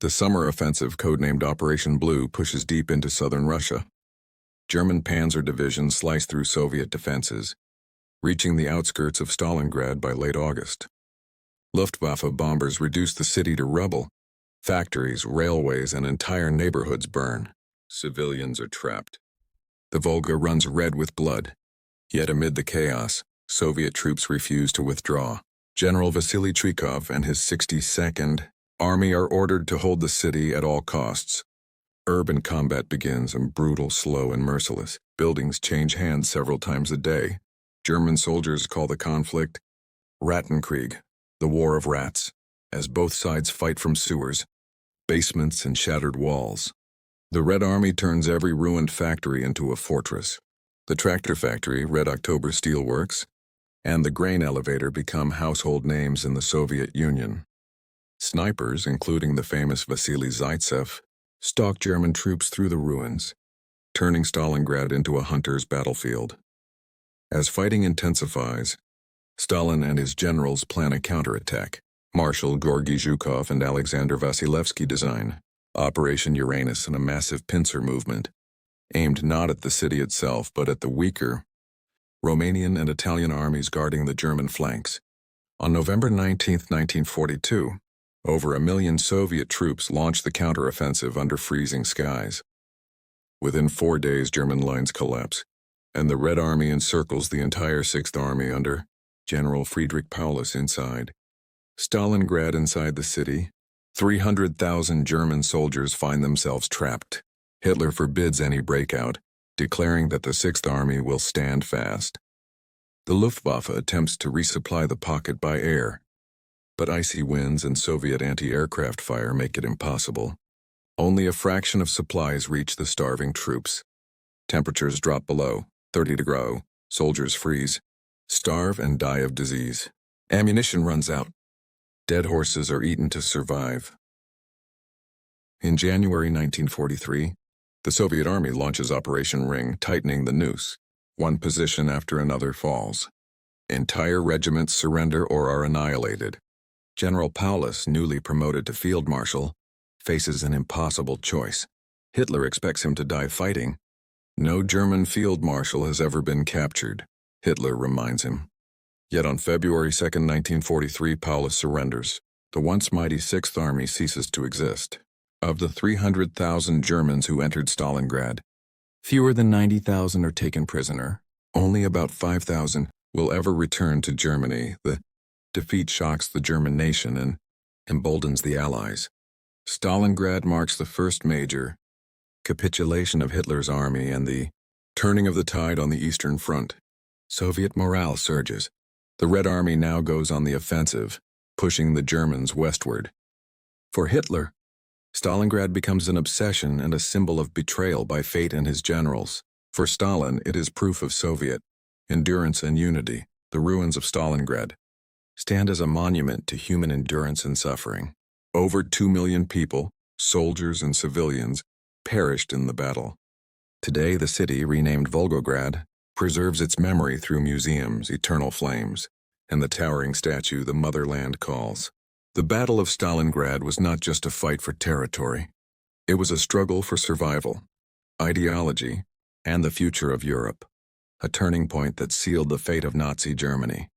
The summer offensive, codenamed Operation Blue, pushes deep into southern Russia. German panzer divisions slice through Soviet defenses, reaching the outskirts of Stalingrad by late August. Luftwaffe bombers reduce the city to rubble. Factories, railways, and entire neighborhoods burn. Civilians are trapped. The Volga runs red with blood. Yet amid the chaos, Soviet troops refuse to withdraw. General Vasily Trikov and his 62nd Army are ordered to hold the city at all costs. Urban combat begins, and brutal, slow, and merciless. Buildings change hands several times a day. German soldiers call the conflict Rattenkrieg, the War of Rats, as both sides fight from sewers, basements, and shattered walls. The Red Army turns every ruined factory into a fortress. The tractor factory, Red October Steel Works, and the grain elevator become household names in the Soviet Union. Snipers, including the famous Vasily Zaitsev, stalk German troops through the ruins, turning Stalingrad into a hunter's battlefield. As fighting intensifies, Stalin and his generals plan a counterattack. Marshal Georgy Zhukov and Alexander Vasilevsky design Operation Uranus, and a massive pincer movement, aimed not at the city itself but at the weaker Romanian and Italian armies guarding the German flanks. On November 19, 1942, over 1 million Soviet troops launched the counteroffensive under freezing skies. Within 4 days, German lines collapse, and the Red Army encircles the entire Sixth Army under General Friedrich Paulus inside. Stalingrad inside the city, 300,000 German soldiers find themselves trapped. Hitler forbids any breakout, declaring that the Sixth Army will stand fast. The Luftwaffe attempts to resupply the pocket by air, but icy winds and Soviet anti-aircraft fire make it impossible. Only a fraction of supplies reach the starving troops. Temperatures drop below 30 degrees, soldiers freeze, starve, and die of disease. Ammunition runs out. Dead horses are eaten to survive. In January 1943, the Soviet Army launches Operation Ring, tightening the noose. One position after another falls. Entire regiments surrender or are annihilated. General Paulus, newly promoted to field marshal, faces an impossible choice. Hitler expects him to die fighting. No German field marshal has ever been captured, Hitler reminds him. Yet on February 2, 1943, Paulus surrenders. The once mighty Sixth Army ceases to exist. Of the 300,000 Germans who entered Stalingrad, fewer than 90,000 are taken prisoner. Only about 5,000 will ever return to Germany. The defeat shocks the German nation and emboldens the Allies. Stalingrad marks the first major capitulation of Hitler's army and the turning of the tide on the Eastern Front. Soviet morale surges. The Red Army now goes on the offensive, pushing the Germans westward. For Hitler, Stalingrad becomes an obsession and a symbol of betrayal by fate and his generals. For Stalin, it is proof of Soviet endurance and unity. The ruins of Stalingrad stand as a monument to human endurance and suffering. Over 2 million people, soldiers and civilians, perished in the battle. Today, the city, renamed Volgograd, preserves its memory through museums, eternal flames, and the towering statue the motherland calls. The Battle of Stalingrad was not just a fight for territory. It was a struggle for survival, ideology, and the future of Europe, a turning point that sealed the fate of Nazi Germany.